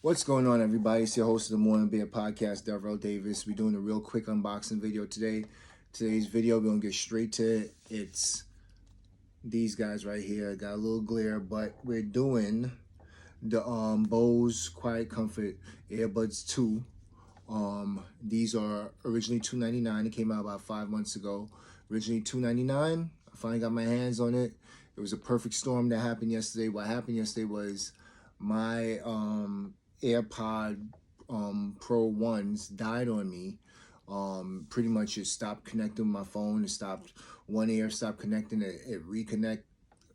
What's going on, everybody? It's your host of the Morning Beer Podcast, Darrell Davis. We're doing a real quick unboxing video today. Today's video, we're going to get straight to it. It's these guys right here. Got a little glare, but we're doing the Bose Quiet Comfort Earbuds 2. These are originally $2.99. It came out about 5 months ago. Originally $2.99. I finally got my hands on it. It was a perfect storm that happened yesterday. What happened yesterday was my AirPod Pro 1s died on me. Pretty much it stopped connecting with my phone. It stopped, one ear stopped connecting, it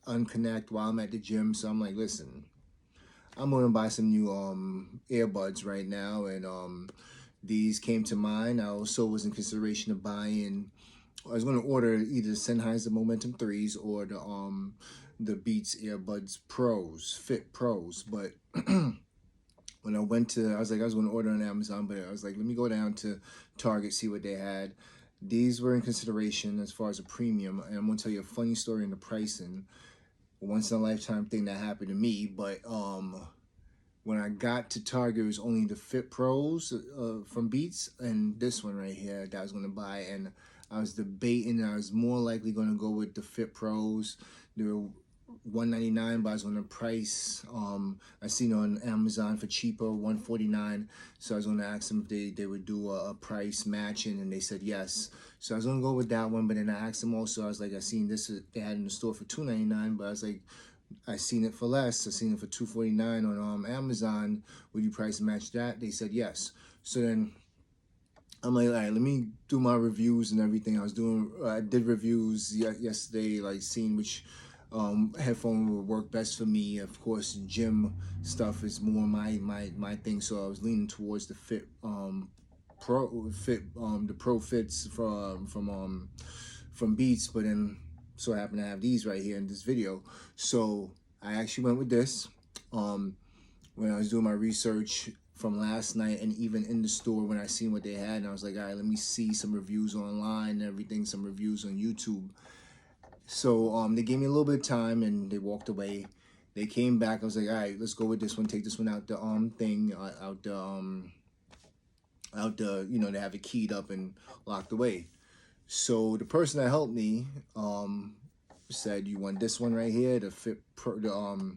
unconnect while I'm at the gym. So I'm like, listen, I'm gonna buy some new earbuds right now, and these came to mind. I also was in consideration of buying, I was gonna order either the Sennheiser Momentum 3s or the Beats Earbuds Pros, Fit Pros, but when I went to, I was going to order on Amazon, but I was like, let me go down to Target, see what they had. These were in consideration as far as a premium, and I'm going to tell you a funny story in the pricing. Once in a lifetime thing that happened to me, but when I got to Target, it was only the Fit Pros from Beats and this one right here that I was going to buy, and I was debating. I was more likely going to go with the Fit Pros. They were $199, but I was on the price. I seen on Amazon for cheaper, $149. So I was going to ask them if they would do a price matching, and they said yes. So I was going to go with that one, but then I asked them also. I was like, I seen this they had in the store for $2.99, but I was like, I seen it for less. I seen it for $2.49 on Amazon. Would you price match that? They said yes. So then I'm like, all right, let me do my reviews and everything. I did reviews yesterday, like seeing which headphone would work best for me. Of course, gym stuff is more my thing, so I was leaning towards the the Pro Fits from Beats, but then so I happen to have these right here in this video. So I actually went with this when I was doing my research from last night, and even in the store when I seen what they had, and I was like, all right, let me see some reviews online and everything, some reviews on YouTube. So they gave me a little bit of time, and they walked away. They came back. I was like, all right, let's go with this one. Take this one out the thing, out the you know, they have it keyed up and locked away. So the person that helped me said, you want this one right here, the Fit Pro, the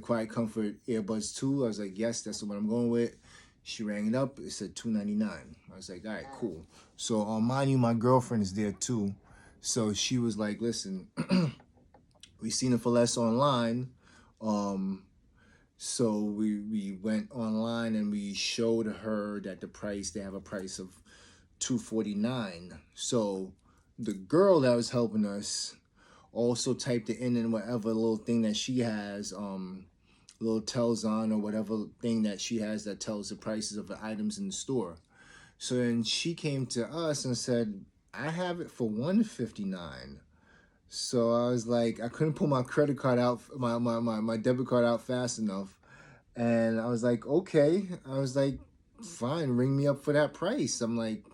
Quiet Comfort Earbuds 2. I was like, yes, that's the one I'm going with. She rang it up. It said $2.99. I was like, all right, cool. So mind you, my girlfriend is there too. So she was like, listen, we seen it for less online. So we went online and we showed her that the price, they have a price of $249. So the girl that was helping us also typed it in whatever little thing that she has, little tells on or whatever thing that she has that tells the prices of the items in the store. So then she came to us and said, I have it for $159. So I was like, I couldn't pull my credit card out, my debit card out fast enough. And I was like, okay. I was like, fine, ring me up for that price. I'm like,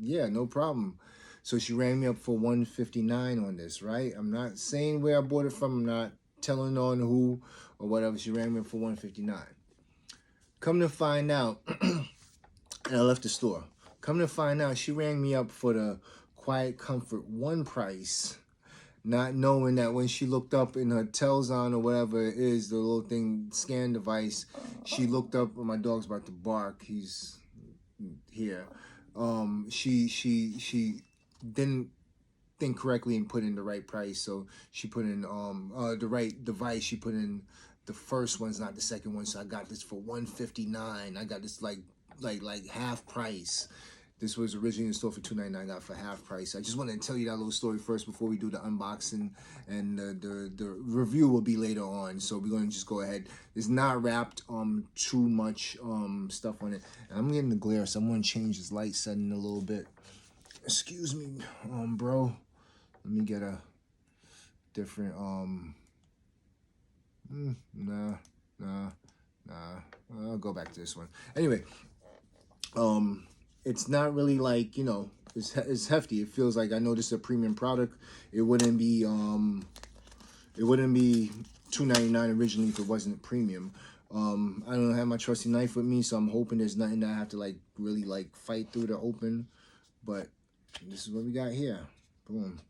yeah, no problem. So she rang me up for $159 on this, right? I'm not saying where I bought it from. I'm not telling on who or whatever. She rang me up for $159. Come to find out, and I left the store. Come to find out, she rang me up for the Quiet Comfort 1 price, not knowing that when she looked up in her tells on or whatever it is, the little thing, scan device, she looked up, my dog's about to bark, he's here. She didn't think correctly and put in the right price, so she put in the right device. She put in the first one's not the second one, so I got this for $159. I got this like half price. This was originally in the store for $2.99. I got for half price. I just wanted to tell you that little story first before we do the unboxing, and the review will be later on. So we're going to just go ahead. It's not wrapped too much stuff on it. And I'm getting the glare, so I'm going to change this light setting a little bit. Excuse me, bro. Let me get a different nah. I'll go back to this one. Anyway, it's not really like, you know, it's hefty. It feels like, I know this is a premium product. It wouldn't be $2.99 originally if it wasn't premium. I don't have my trusty knife with me, so I'm hoping there's nothing that I have to like really like fight through to open. But this is what we got here. Boom.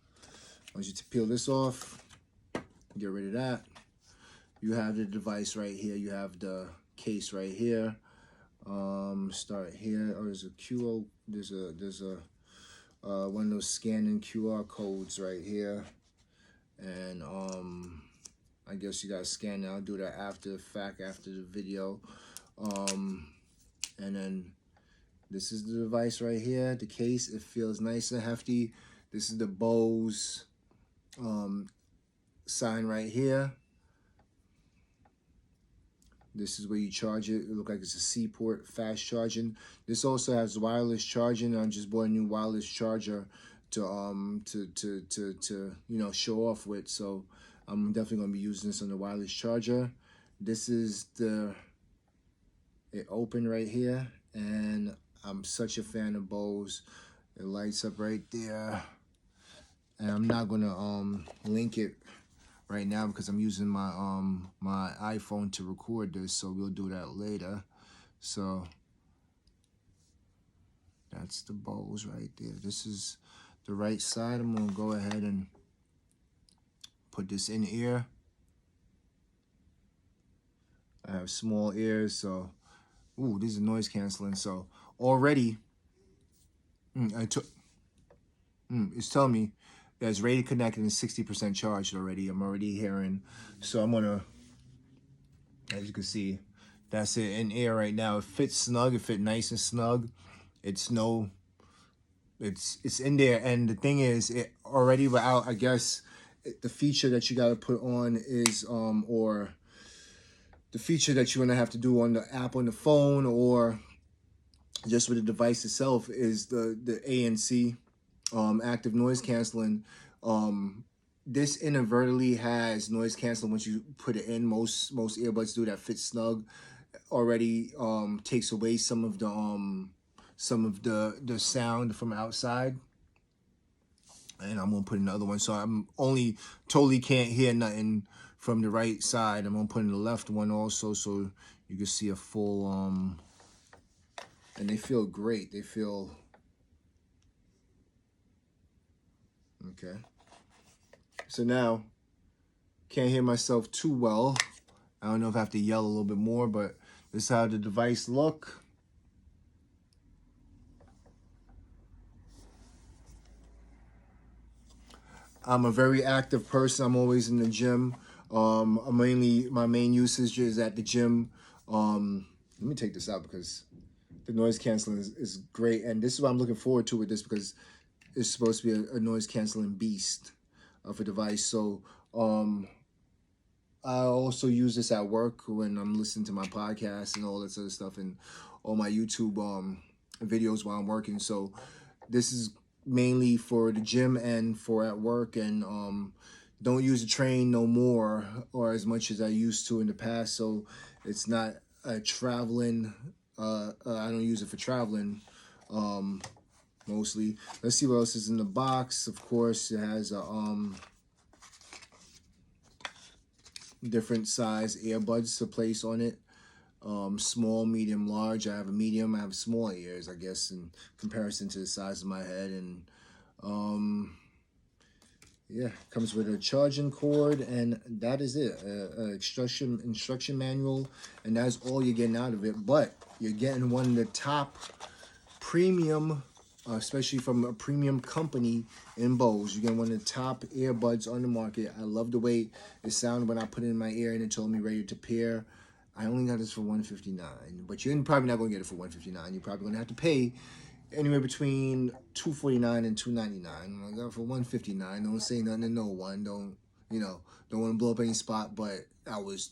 Once you peel this off, get rid of that. You have the device right here. You have the case right here. Start here. Oh, there's a QR. There's a one of those scanning QR codes right here, and I guess you gotta scan it. I'll do that after the fact, after the video. And then this is the device right here, the case. It feels nice and hefty. This is the Bose sign right here. This is where you charge it. It looks like it's a C-port, fast charging. This also has wireless charging. I just bought a new wireless charger to you know, show off with. So I'm definitely gonna be using this on the wireless charger. This is it open right here, and I'm such a fan of Bose. It lights up right there, and I'm not gonna link it right now because I'm using my my iPhone to record this, so we'll do that later. So that's the Bose right there. This is the right side. I'm gonna go ahead and put this in ear. I have small ears, so ooh, this is noise canceling. So already, it's telling me that it's ready to connect and it's 60% charged already. I'm already hearing, so I'm gonna, as you can see, that's it in ear right now. It fits snug. It fit nice and snug. It's in there, and the thing is, it already without, I guess, the feature that you got to put on is or the feature that you're gonna have to do on the app on the phone or just with the device itself is the ANC, active noise canceling. This inadvertently has noise canceling once you put it in. Most earbuds do that fit snug. Already takes away some of the sound from outside. And I'm gonna put in the other one, so I'm only totally can't hear nothing from the right side. I'm gonna put in the left one also, so you can see a full and they feel great. They feel okay. So now can't hear myself too well. I don't know if I have to yell a little bit more, but this is how the device look. I'm a very active person. I'm always in the gym. My main usage is at the gym. Let me take this out because the noise canceling is great. And this is what I'm looking forward to with this because it's supposed to be a noise canceling beast of a device. So I also use this at work when I'm listening to my podcast and all that sort of stuff and all my YouTube videos while I'm working. So this is mainly for the gym and for at work, and don't use the train no more or as much as I used to in the past. So it's not traveling. I don't use it for traveling mostly. Let's see what else is in the box. Of course, it has a different size earbuds to place on it. Small, medium, large. I have a medium. I have small ears, I guess, in comparison to the size of my head. And yeah, comes with a charging cord, and that is it. Instruction manual, and that's all you're getting out of it. But you're getting one of the top premium, especially from a premium company in Bose. You're getting one of the top earbuds on the market. I love the way it sounded when I put it in my ear and it told me ready to pair. I only got this for $159, but you're probably not gonna get it for $159. You're probably gonna have to pay anywhere between $249 and $299. I got it for $159. Don't say nothing to no one. Don't want to blow up any spot. But I was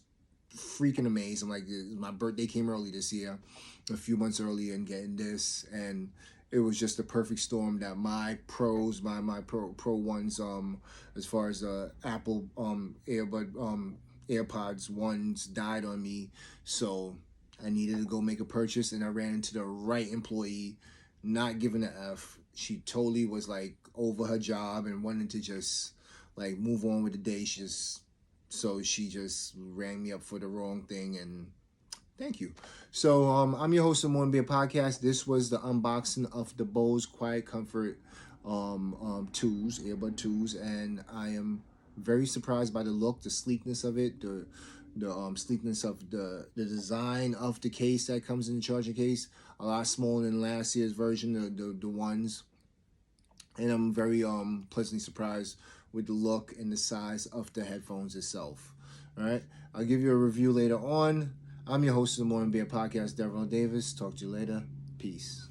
freaking amazed. I'm like, my birthday came early this year, a few months earlier, and getting this, and it was just a perfect storm that my pros, my pro ones, as far as Apple AirPods ones died on me, so I needed to go make a purchase, and I ran into the right employee, not giving an F. She totally was like over her job and wanted to just like move on with the day. She just rang me up for the wrong thing, and Thank you. So I'm your host of Morning Beer Podcast. This was the unboxing of the Bose Quiet Comfort tools, earbud tools, and I am very surprised by the look, the sleekness of it, the sleekness of the design of the case that comes in the charging case. A lot smaller than last year's version, the ones, and I'm very pleasantly surprised with the look and the size of the headphones itself. All right, I'll give you a review later on. I'm your host of the Morning Beer Podcast, Devrell Davis. Talk to you later. Peace.